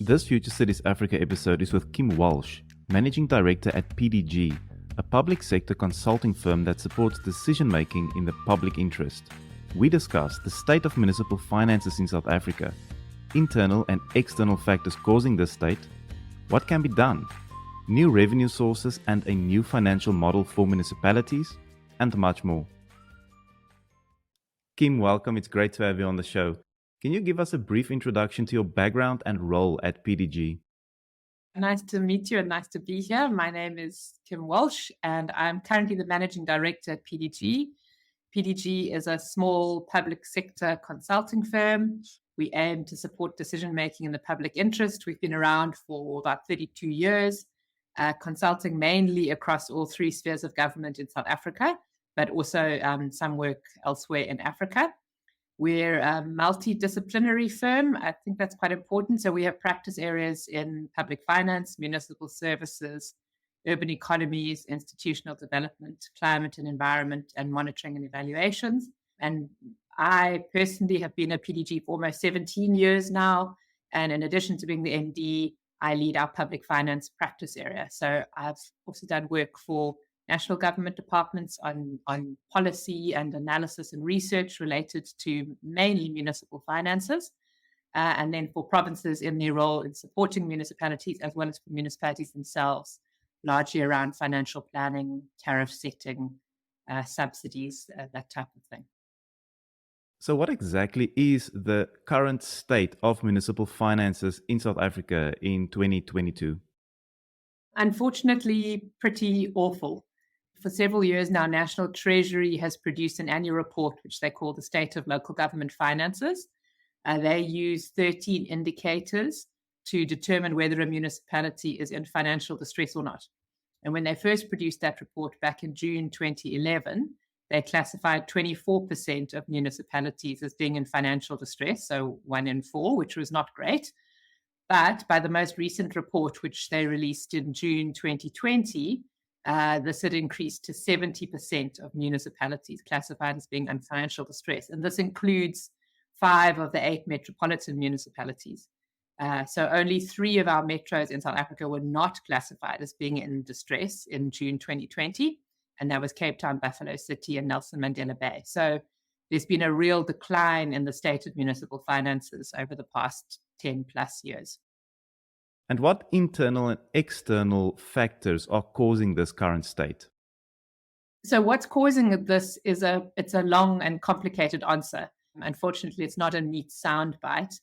This Future Cities Africa episode is with Kim Walsh, Managing Director at PDG, a public sector consulting firm that supports decision-making in the public interest. We discuss the state of municipal finances in South Africa, internal and external factors causing this state, what can be done, new revenue sources and a new financial model for municipalities, and much more. Kim, welcome. It's great to have you on the show. Can you give us a brief introduction to your background and role at PDG? Nice to meet you and nice to be here. My name is Kim Walsh and I'm currently the Managing Director at PDG. PDG is a small public sector consulting firm. We aim to support decision-making in the public interest. We've been around for about 32 years, consulting mainly across all three spheres of government in South Africa, but also some work elsewhere in Africa. We're a multidisciplinary firm. I think that's quite important. So we have practice areas in public finance, municipal services, urban economies, institutional development, climate and environment, and monitoring and evaluations. And I personally have been at PDG for almost 17 years now. And in addition to being the MD, I lead our public finance practice area. So I've also done work for national government departments on policy and analysis and research related to mainly municipal finances, and then for provinces in their role in supporting municipalities as well as for municipalities themselves, largely around financial planning, tariff setting, subsidies, that type of thing. So what exactly is the current state of municipal finances in South Africa in 2022? Unfortunately, pretty awful. For several years now, National Treasury has produced an annual report, which they call the State of Local Government Finances. They use 13 indicators to determine whether a municipality is in financial distress or not. And when they first produced that report back in June 2011, they classified 24% of municipalities as being in financial distress, so 1 in 4, which was not great. But by the most recent report, which they released in June 2020, this had increased to 70% of municipalities classified as being in financial distress. And this includes 5 of the 8 metropolitan municipalities. So only 3 of our metros in South Africa were not classified as being in distress in June 2020. And that was Cape Town, Buffalo City, and Nelson Mandela Bay. So there's been a real decline in the state of municipal finances over the past 10 plus years. And what internal and external factors are causing this current state? So what's causing this is it's a long and complicated answer. Unfortunately, it's not a neat soundbite.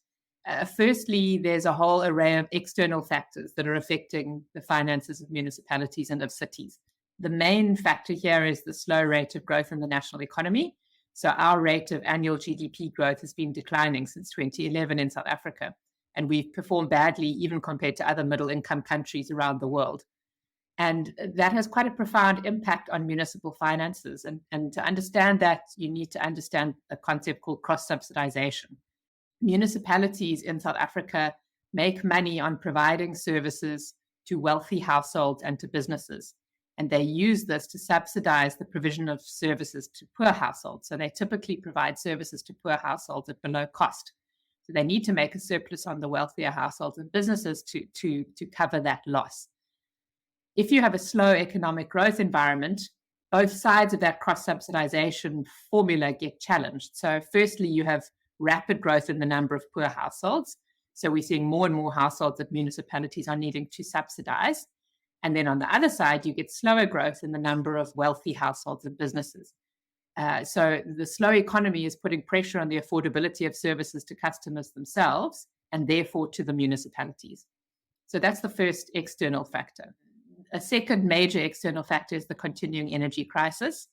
Firstly, there's a whole array of external factors that are affecting the finances of municipalities and of cities. The main factor here is the slow rate of growth in the national economy. So our rate of annual GDP growth has been declining since 2011 in South Africa. And we've performed badly even compared to other middle-income countries around the world. And that has quite a profound impact on municipal finances. And to understand that, you need to understand a concept called cross-subsidization. Municipalities in South Africa make money on providing services to wealthy households and to businesses. And they use this to subsidize the provision of services to poor households. So they typically provide services to poor households at below cost. So they need to make a surplus on the wealthier households and businesses to cover that loss. If you have a slow economic growth environment, both sides of that cross-subsidization formula get challenged. So firstly, you have rapid growth in the number of poor households. So we're seeing more and more households that municipalities are needing to subsidize. And then on the other side, you get slower growth in the number of wealthy households and businesses. So the slow economy is putting pressure on the affordability of services to customers themselves and therefore to the municipalities. So that's the first external factor. A second major external factor is the continuing energy crisis.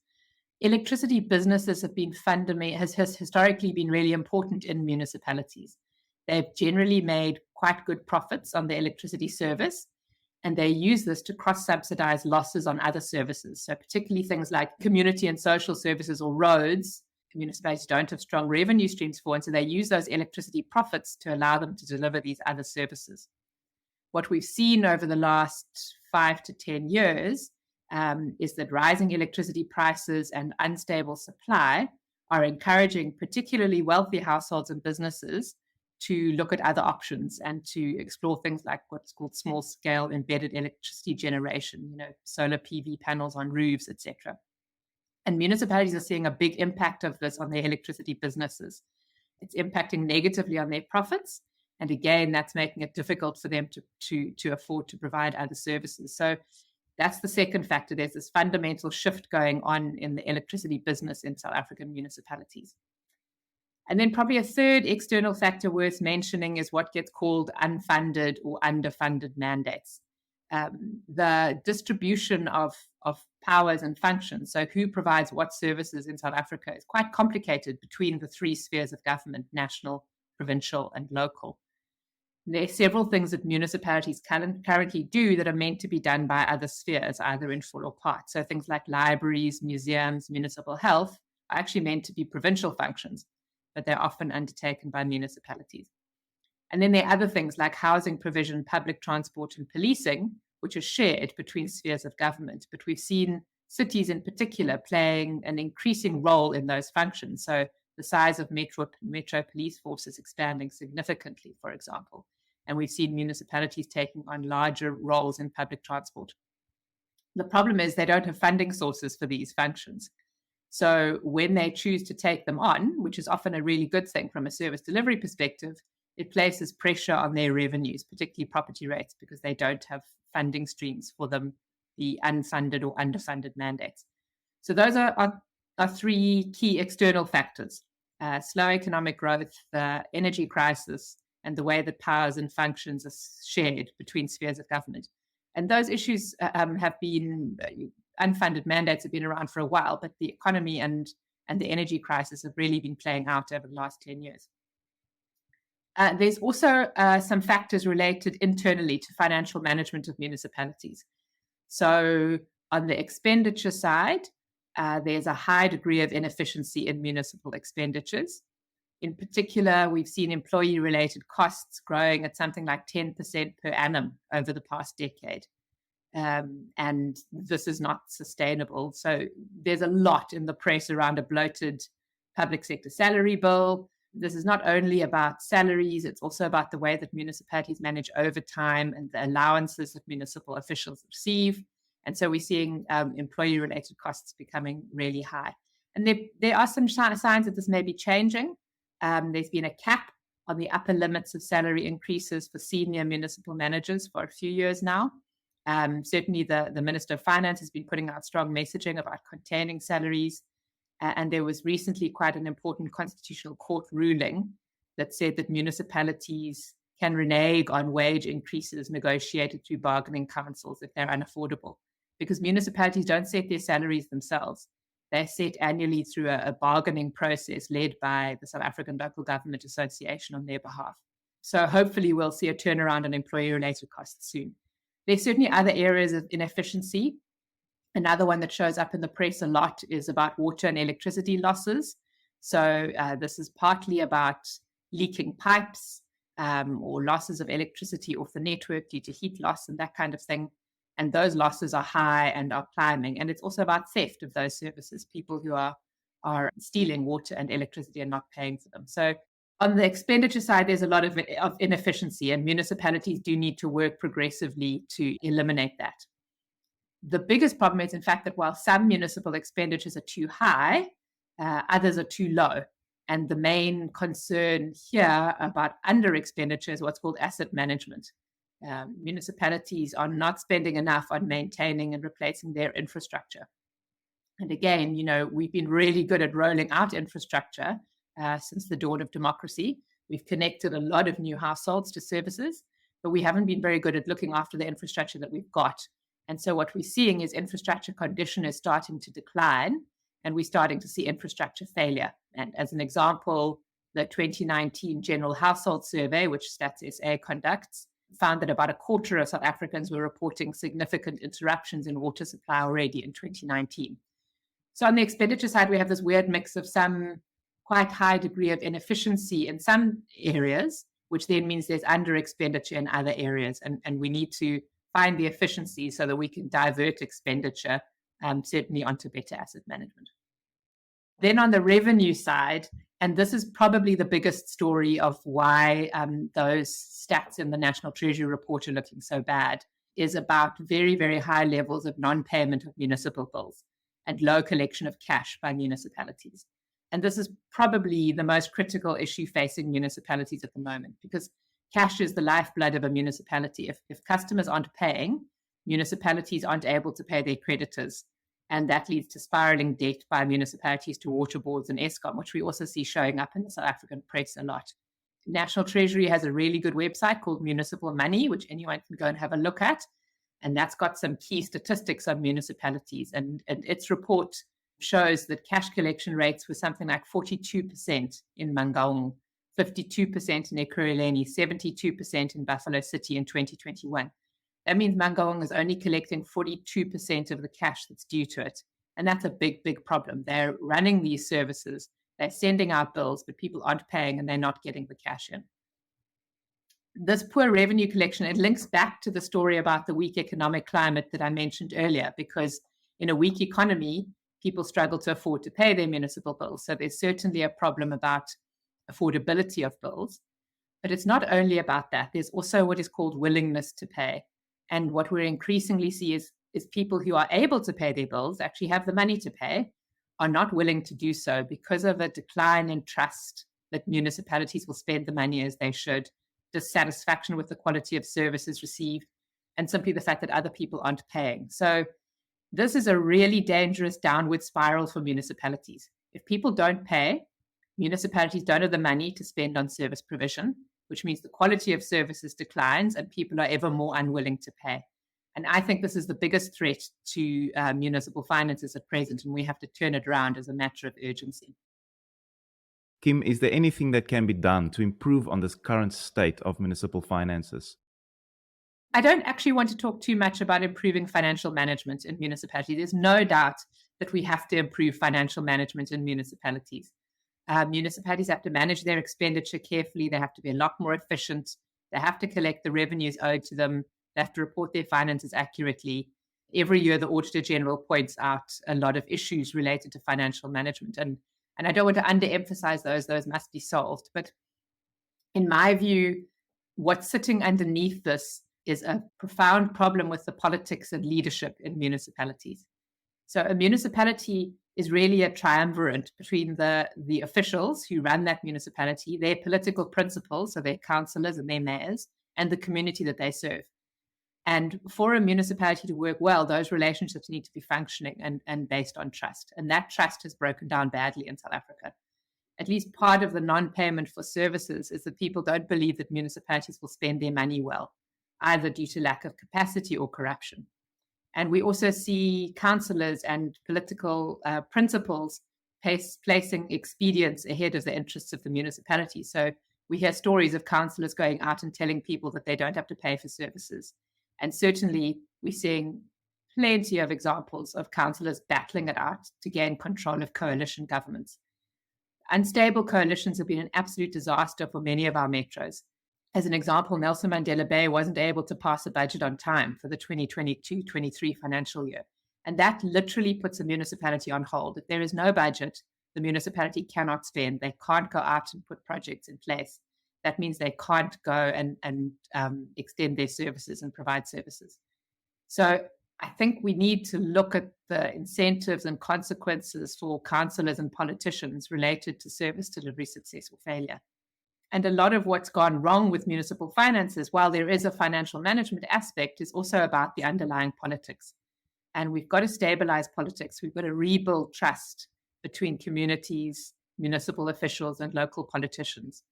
Electricity businesses have been has historically been really important in municipalities. They've generally made quite good profits on the electricity service, and they use this to cross-subsidize losses on other services. So particularly things like community and social services or roads, municipalities don't have strong revenue streams for, and so they use those electricity profits to allow them to deliver these other services. What we've seen over the last 5 to 10 years is that rising electricity prices and unstable supply are encouraging particularly wealthy households and businesses to look at other options and to explore things like what's called small-scale embedded electricity generation, solar PV panels on roofs, etc. And municipalities are seeing a big impact of this on their electricity businesses. It's impacting negatively on their profits. And again, that's making it difficult for them to afford to provide other services. So that's the second factor. There's this fundamental shift going on in the electricity business in South African municipalities. And then probably a third external factor worth mentioning is what gets called unfunded or underfunded mandates. The distribution of powers and functions, so who provides what services in South Africa, is quite complicated between the three spheres of government: national, provincial, and local. There are several things that municipalities currently do that are meant to be done by other spheres, either in full or part. So things like libraries, museums, municipal health are actually meant to be provincial functions, but they're often undertaken by municipalities. And then there are other things like housing provision, public transport, and policing, which are shared between spheres of government. But we've seen cities in particular playing an increasing role in those functions. So the size of metro police forces expanding significantly, for example. And we've seen municipalities taking on larger roles in public transport. The problem is they don't have funding sources for these functions. So when they choose to take them on, which is often a really good thing from a service delivery perspective, it places pressure on their revenues, particularly property rates, because they don't have funding streams for them, the unfunded or underfunded mandates. So those are three key external factors: slow economic growth, the energy crisis, and the way that powers and functions are shared between spheres of government. And those issues have been, unfunded mandates have been around for a while, but the economy and the energy crisis have really been playing out over the last 10 years. There's also some factors related internally to financial management of municipalities. So on the expenditure side, there's a high degree of inefficiency in municipal expenditures. In particular, we've seen employee-related costs growing at something like 10% per annum over the past decade. And this is not sustainable. So there's a lot in the press around a bloated public sector salary bill. This is not only about salaries, it's also about the way that municipalities manage overtime and the allowances that municipal officials receive. And so we're seeing employee-related costs becoming really high. And there are some signs that this may be changing. There's been a cap on the upper limits of salary increases for senior municipal managers for a few years now. Certainly the Minister of Finance has been putting out strong messaging about containing salaries. And there was recently quite an important constitutional court ruling that said that municipalities can renege on wage increases negotiated through bargaining councils if they're unaffordable, because municipalities don't set their salaries themselves. They're set annually through a bargaining process led by the South African Local Government Association on their behalf. So hopefully we'll see a turnaround on employee-related costs soon. There's certainly other areas of inefficiency. Another one that shows up in the press a lot is about water and electricity losses. So this is partly about leaking pipes or losses of electricity off the network due to heat loss and that kind of thing. And those losses are high and are climbing. And it's also about theft of those services, people who are stealing water and electricity and not paying for them. So on the expenditure side, there's a lot of inefficiency, and municipalities do need to work progressively to eliminate that. The biggest problem is, in fact, that while some municipal expenditures are too high, others are too low. And the main concern here about under expenditure is what's called asset management. Municipalities are not spending enough on maintaining and replacing their infrastructure. And again, we've been really good at rolling out infrastructure since the dawn of democracy. We've connected a lot of new households to services, but we haven't been very good at looking after the infrastructure that we've got. And so what we're seeing is infrastructure condition is starting to decline, and we're starting to see infrastructure failure. And as an example, the 2019 General Household Survey, which Stats SA conducts, found that about a quarter of South Africans were reporting significant interruptions in water supply already in 2019. So on the expenditure side, we have this weird mix of some quite high degree of inefficiency in some areas, which then means there's under expenditure in other areas. And we need to find the efficiency so that we can divert expenditure, certainly onto better asset management. Then on the revenue side, And this is probably the biggest story of why those stats in the National Treasury report are looking so bad, is about very, very high levels of non-payment of municipal bills and low collection of cash by municipalities. And this is probably the most critical issue facing municipalities at the moment, because cash is the lifeblood of a municipality. If customers aren't paying, municipalities aren't able to pay their creditors. And that leads to spiraling debt by municipalities to water boards and Eskom, which we also see showing up in the South African press a lot. National Treasury has a really good website called Municipal Money, which anyone can go and have a look at. And that's got some key statistics on municipalities. And its report shows that cash collection rates were something like 42% in Mangaung, 52% in Ekurhuleni, 72% in Buffalo City in 2021. That means Mangaung is only collecting 42% of the cash that's due to it. And that's a big, big problem. They're running these services, they're sending out bills, but people aren't paying and they're not getting the cash in. This poor revenue collection, it links back to the story about the weak economic climate that I mentioned earlier, because in a weak economy, people struggle to afford to pay their municipal bills. So there's certainly a problem about affordability of bills. But it's not only about that. There's also what is called willingness to pay. And what we increasingly see is people who are able to pay their bills, actually have the money to pay, are not willing to do so because of a decline in trust that municipalities will spend the money as they should, dissatisfaction with the quality of services received, and simply the fact that other people aren't paying. So this is a really dangerous downward spiral for municipalities. If people don't pay, municipalities don't have the money to spend on service provision, which means the quality of services declines and people are ever more unwilling to pay. And I think this is the biggest threat to municipal finances at present, and we have to turn it around as a matter of urgency. Kim, is there anything that can be done to improve on this current state of municipal finances? I don't actually want to talk too much about improving financial management in municipalities. There's no doubt that we have to improve financial management in municipalities. Municipalities have to manage their expenditure carefully. They have to be a lot more efficient. They have to collect the revenues owed to them. They have to report their finances accurately. Every year, the Auditor General points out a lot of issues related to financial management. And I don't want to underemphasize those. Those must be solved. But in my view, what's sitting underneath this is a profound problem with the politics and leadership in municipalities. So a municipality is really a triumvirate between the officials who run that municipality, their political principals, so their councillors and their mayors, and the community that they serve. And for a municipality to work well, those relationships need to be functioning and based on trust. And that trust has broken down badly in South Africa. At least part of the non-payment for services is that people don't believe that municipalities will spend their money well, either due to lack of capacity or corruption. And we also see councillors and political principals placing expedience ahead of the interests of the municipality. So we hear stories of councillors going out and telling people that they don't have to pay for services. And certainly we're seeing plenty of examples of councillors battling it out to gain control of coalition governments. Unstable coalitions have been an absolute disaster for many of our metros. As an example, Nelson Mandela Bay wasn't able to pass a budget on time for the 2022-23 financial year. And that literally puts a municipality on hold. If there is no budget, the municipality cannot spend. They can't go out and put projects in place. That means they can't go and extend their services and provide services. So I think we need to look at the incentives and consequences for councillors and politicians related to service delivery success or failure. And a lot of what's gone wrong with municipal finances, while there is a financial management aspect, is also about the underlying politics. And we've got to stabilize politics. We've got to rebuild trust between communities, municipal officials, and local politicians.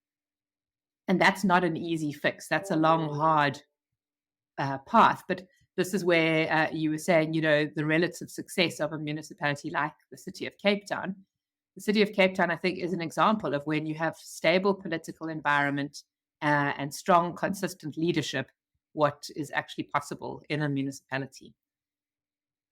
And that's not an easy fix. That's a long, hard path. But this is where you were saying, the relative success of a municipality like the city of Cape Town. The city of Cape Town, I think, is an example of when you have stable political environment and strong, consistent leadership, what is actually possible in a municipality.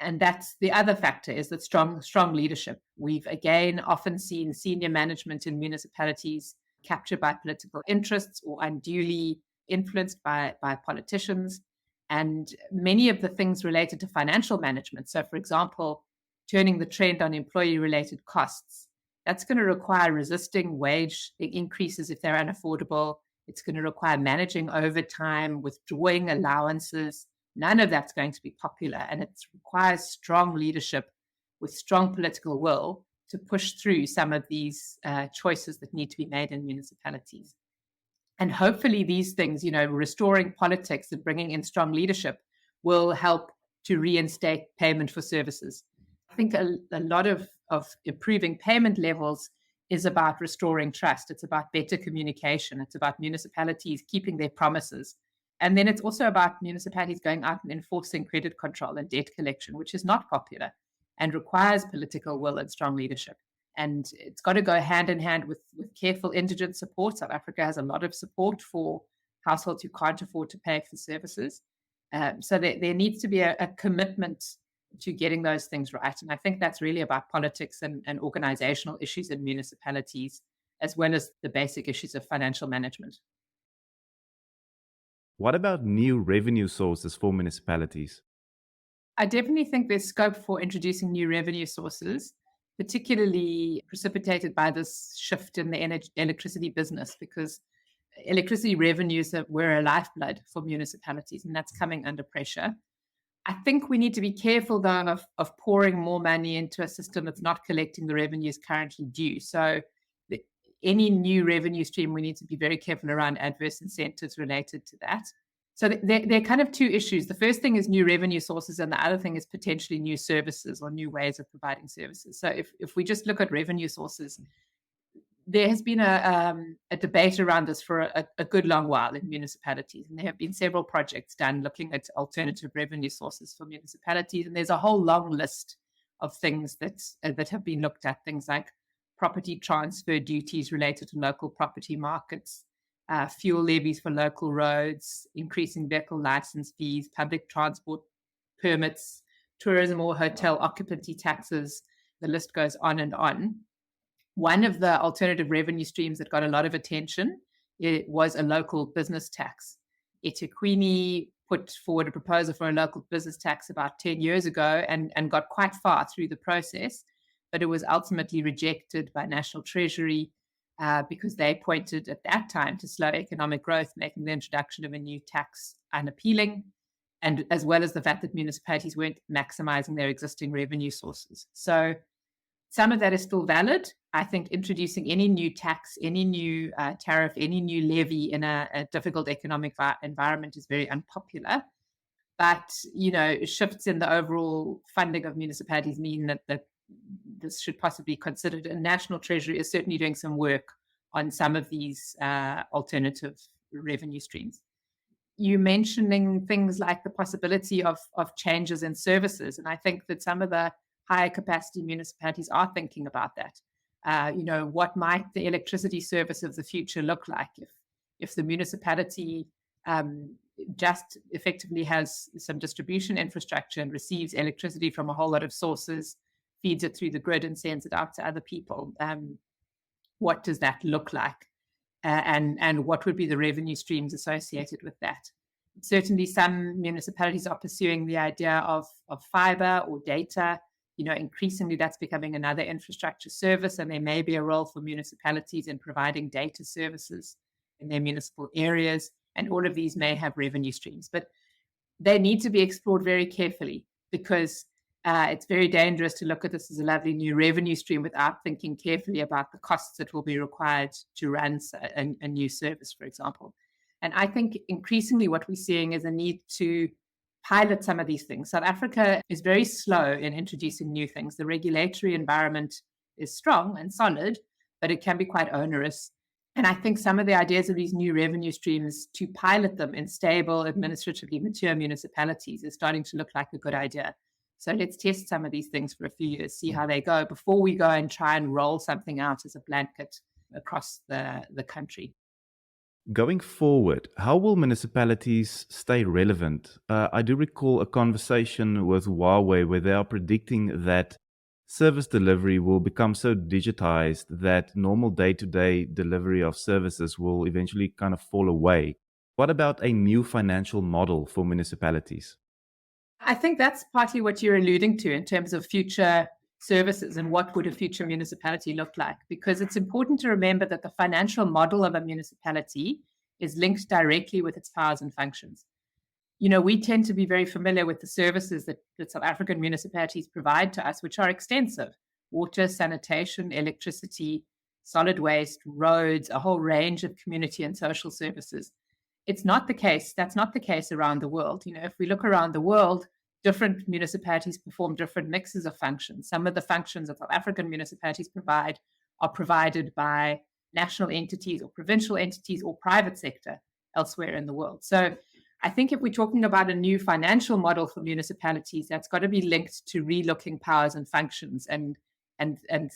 And that's the other factor, is that strong leadership. We've, again, often seen senior management in municipalities captured by political interests or unduly influenced by politicians. And many of the things related to financial management, so for example, turning the trend on employee-related costs, That's going to require resisting wage increases if they're unaffordable. It's going to require managing overtime, withdrawing allowances. None of that's going to be popular. And it requires strong leadership with strong political will to push through some of these choices that need to be made in municipalities. And hopefully these things, restoring politics and bringing in strong leadership will help to reinstate payment for services. I think a lot of improving payment levels is about restoring trust. It's about better communication. It's about municipalities keeping their promises. And then it's also about municipalities going out and enforcing credit control and debt collection, which is not popular and requires political will and strong leadership. And it's got to go hand in hand with careful indigent support. South Africa has a lot of support for households who can't afford to pay for services. So there needs to be a commitment to getting those things right. And I think that's really about politics and organizational issues in municipalities, as well as the basic issues of financial management. What about new revenue sources for municipalities? I definitely think there's scope for introducing new revenue sources, particularly precipitated by this shift in the electricity business, because electricity revenues were a lifeblood for municipalities, and that's coming under pressure. I think we need to be careful, though, of pouring more money into a system that's not collecting the revenues currently due. So any new revenue stream, we need to be very careful around adverse incentives related to that. So they're kind of two issues. The first thing is new revenue sources, and the other thing is potentially new services or new ways of providing services. So if we just look at revenue sources, there has been a debate around this for a good long while in municipalities, and there have been several projects done looking at alternative revenue sources for municipalities, and there's a whole long list of things that have been looked at, things like property transfer duties related to local property markets, fuel levies for local roads, increasing vehicle license fees, public transport permits, tourism or hotel occupancy taxes. The list goes on and on. One of the alternative revenue streams that got a lot of attention, it was a local business tax. eThekwini put forward a proposal for a local business tax about 10 years ago and got quite far through the process, but it was ultimately rejected by National Treasury because they pointed at that time to slow economic growth, making the introduction of a new tax unappealing, and as well as the fact that municipalities weren't maximizing their existing revenue sources. So some of that is still valid. I think introducing any new tax, any new tariff, any new levy in a difficult economic environment is very unpopular. But, shifts in the overall funding of municipalities mean that this should possibly be considered. And National Treasury is certainly doing some work on some of these alternative revenue streams. You mentioning things like the possibility of changes in services. And I think that some of the higher capacity municipalities are thinking about that. What might the electricity service of the future look like if the municipality just effectively has some distribution infrastructure and receives electricity from a whole lot of sources, feeds it through the grid and sends it out to other people? What does that look like? And what would be the revenue streams associated with that? Certainly some municipalities are pursuing the idea of fiber or data. Increasingly that's becoming another infrastructure service, and there may be a role for municipalities in providing data services in their municipal areas, and all of these may have revenue streams, but they need to be explored very carefully, because it's very dangerous to look at this as a lovely new revenue stream without thinking carefully about the costs that will be required to run a new service, for example. And I think increasingly what we're seeing is a need to pilot some of these things. South Africa is very slow in introducing new things. The regulatory environment is strong and solid, but it can be quite onerous. And I think some of the ideas of these new revenue streams, to pilot them in stable, administratively mature municipalities, is starting to look like a good idea. So let's test some of these things for a few years, see how they go, before we go and try and roll something out as a blanket across the country. Going forward, how will municipalities stay relevant? I do recall a conversation with Huawei where they are predicting that service delivery will become so digitized that normal day-to-day delivery of services will eventually kind of fall away. What about a new financial model for municipalities? I think that's partly what you're alluding to in terms of future services and what would a future municipality look like, because it's important to remember that the financial model of a municipality is linked directly with its powers and functions. We tend to be very familiar with the services that South African municipalities provide to us, which are extensive: water, sanitation, electricity, solid waste, roads, a whole range of community and social services. It's not the case. That's not the case around the world. If we look around the world, different municipalities perform different mixes of functions. Some of the functions that South African municipalities provide are provided by national entities or provincial entities or private sector elsewhere in the world. So I think if we're talking about a new financial model for municipalities, that's got to be linked to relooking powers and functions and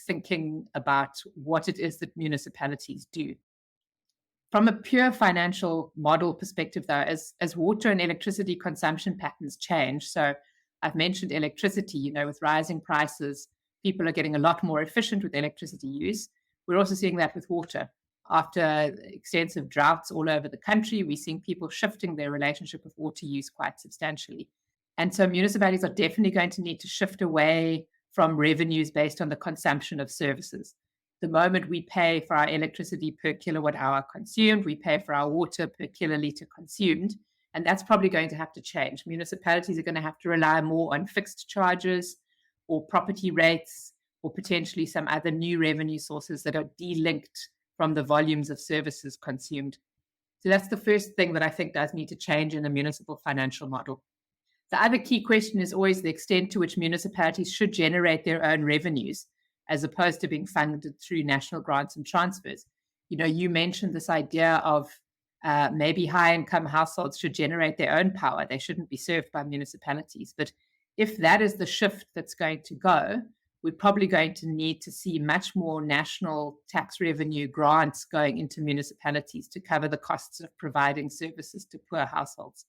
thinking about what it is that municipalities do. From a pure financial model perspective, though, as water and electricity consumption patterns change, so I've mentioned electricity, with rising prices, people are getting a lot more efficient with electricity use. We're also seeing that with water. After extensive droughts all over the country, we're seeing people shifting their relationship with water use quite substantially. And so municipalities are definitely going to need to shift away from revenues based on the consumption of services. The moment we pay for our electricity per kilowatt hour consumed, we pay for our water per kiloliter consumed, and that's probably going to have to change. Municipalities are going to have to rely more on fixed charges or property rates or potentially some other new revenue sources that are delinked from the volumes of services consumed. So that's the first thing that I think does need to change in the municipal financial model. The other key question is always the extent to which municipalities should generate their own revenues, as opposed to being funded through national grants and transfers. You mentioned this idea of maybe high-income households should generate their own power. They shouldn't be served by municipalities. But if that is the shift that's going to go, we're probably going to need to see much more national tax revenue grants going into municipalities to cover the costs of providing services to poor households.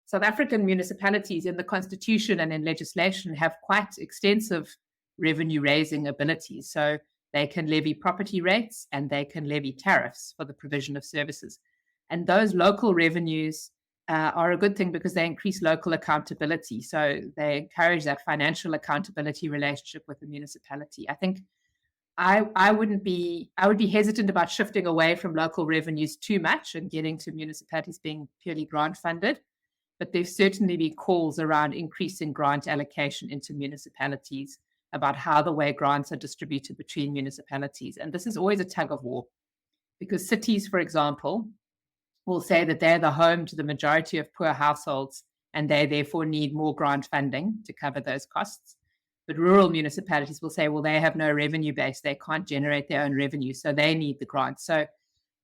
South African municipalities in the constitution and in legislation have quite extensive revenue raising abilities. So they can levy property rates and they can levy tariffs for the provision of services. And those local revenues are a good thing because they increase local accountability. So they encourage that financial accountability relationship with the municipality. I think I would be hesitant about shifting away from local revenues too much and getting to municipalities being purely grant funded. But there's certainly be calls around increasing grant allocation into municipalities, about how the way grants are distributed between municipalities. And this is always a tug of war, because cities, for example, will say that they're the home to the majority of poor households and they therefore need more grant funding to cover those costs. But rural municipalities will say, well, they have no revenue base. They can't generate their own revenue, so they need the grant. So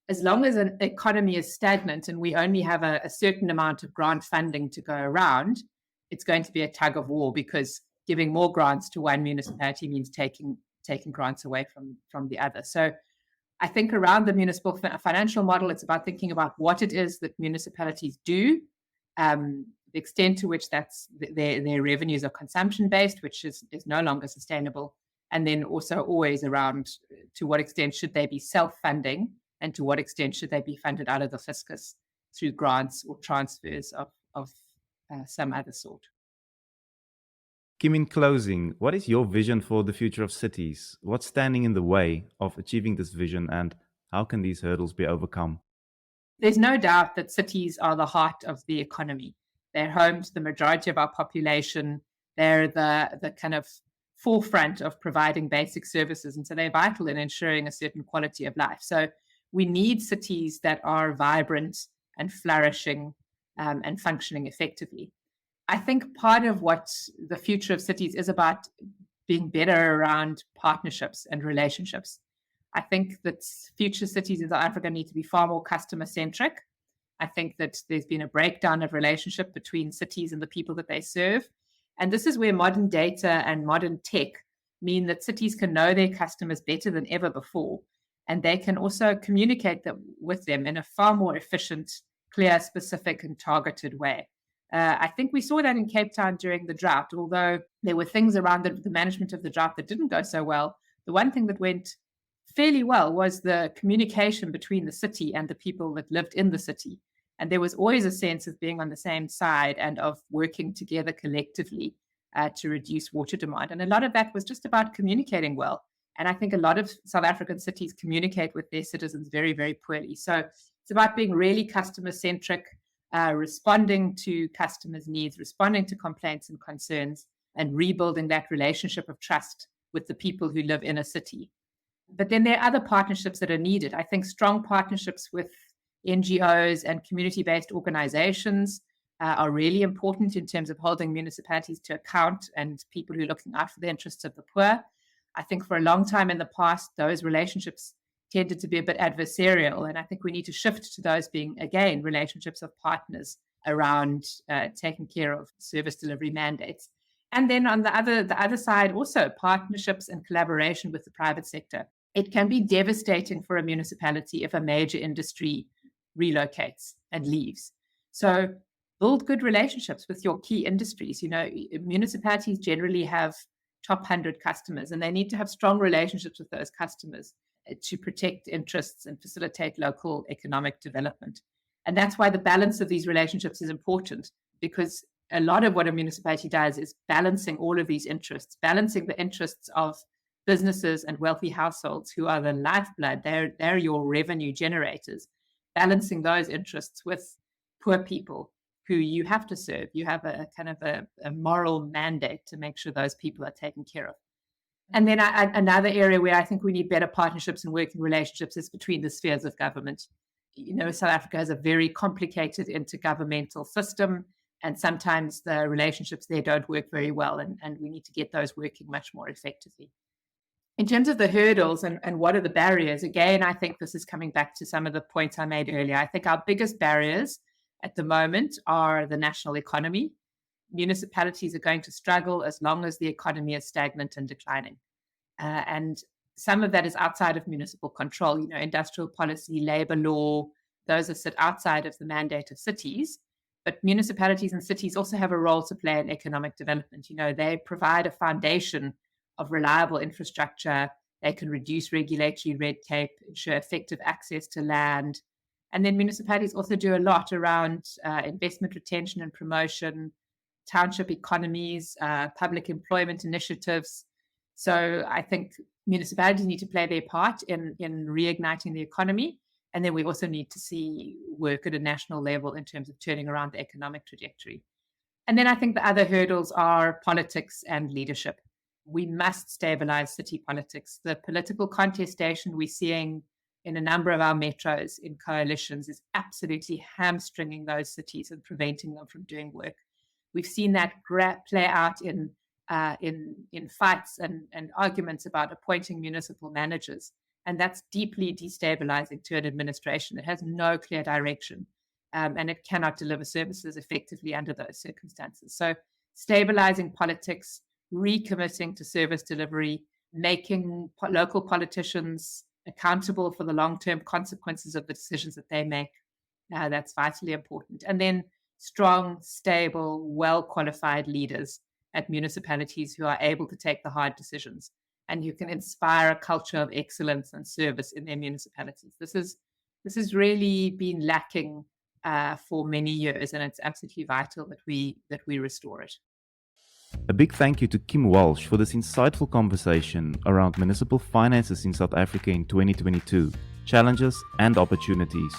as long as an economy is stagnant and we only have a certain amount of grant funding to go around, it's going to be a tug of war, because giving more grants to one municipality means taking grants away from the other. So I think around the municipal financial model, it's about thinking about what it is that municipalities do, the extent to which that's their revenues are consumption-based, which is no longer sustainable, and then also always around to what extent should they be self-funding and to what extent should they be funded out of the fiscus through grants or transfers of some other sort. Kim, in closing, what is your vision for the future of cities? What's standing in the way of achieving this vision, and how can these hurdles be overcome? There's no doubt that cities are the heart of the economy. They're home to the majority of our population. They're the kind of forefront of providing basic services, and so they're vital in ensuring a certain quality of life. So we need cities that are vibrant and flourishing and functioning effectively. I think part of what the future of cities is about being better around partnerships and relationships. I think that future cities in South Africa need to be far more customer centric. I think that there's been a breakdown of relationship between cities and the people that they serve. And this is where modern data and modern tech mean that cities can know their customers better than ever before. And they can also communicate with them in a far more efficient, clear, specific, and targeted way. I think we saw that in Cape Town during the drought. Although there were things around the management of the drought that didn't go so well, the one thing that went fairly well was the communication between the city and the people that lived in the city. And there was always a sense of being on the same side and of working together collectively to reduce water demand. And a lot of that was just about communicating well. And I think a lot of South African cities communicate with their citizens very, very poorly. So it's about being really customer-centric, responding to customers' needs, responding to complaints and concerns, and rebuilding that relationship of trust with the people who live in a city. But then there are other partnerships that are needed. I think strong partnerships with NGOs and community-based organizations are really important in terms of holding municipalities to account and people who are looking out for the interests of the poor. I think for a long time in the past, those relationships tended to be a bit adversarial. And I think we need to shift to those being, again, relationships of partners around taking care of service delivery mandates. And then on the other side, also partnerships and collaboration with the private sector. It can be devastating for a municipality if a major industry relocates and leaves. So build good relationships with your key industries. Municipalities generally have top 100 customers, and they need to have strong relationships with those customers to protect interests and facilitate local economic development. And that's why the balance of these relationships is important, because a lot of what a municipality does is balancing all of these interests, balancing the interests of businesses and wealthy households who are the lifeblood, they're your revenue generators, balancing those interests with poor people who you have to serve. You have a kind of a moral mandate to make sure those people are taken care of. And then another area where I think we need better partnerships and working relationships is between the spheres of government. South Africa has a very complicated intergovernmental system, and sometimes the relationships there don't work very well, and we need to get those working much more effectively. In terms of the hurdles and what are the barriers, again, I think this is coming back to some of the points I made earlier. I think our biggest barriers at the moment are the national economy. Municipalities are going to struggle as long as the economy is stagnant and declining. And some of that is outside of municipal control, industrial policy, labor law, those are sit outside of the mandate of cities. But municipalities and cities also have a role to play in economic development. They provide a foundation of reliable infrastructure. They can reduce regulatory red tape, ensure effective access to land. And then municipalities also do a lot around investment retention and promotion, township economies, public employment initiatives. So I think municipalities need to play their part in reigniting the economy. And then we also need to see work at a national level in terms of turning around the economic trajectory. And then I think the other hurdles are politics and leadership. We must stabilize city politics. The political contestation we're seeing in a number of our metros in coalitions is absolutely hamstringing those cities and preventing them from doing work. We've seen that play out in fights and arguments about appointing municipal managers. And that's deeply destabilizing to an administration. It has no clear direction, and it cannot deliver services effectively under those circumstances. So stabilizing politics, recommitting to service delivery, making local politicians accountable for the long-term consequences of the decisions that they make, that's vitally important. And then strong, stable, well-qualified leaders at municipalities who are able to take the hard decisions and who can inspire a culture of excellence and service in their municipalities. This has really been lacking for many years, and it's absolutely vital that we restore it. A big thank you to Kim Walsh for this insightful conversation around municipal finances in South Africa in 2022, challenges and opportunities.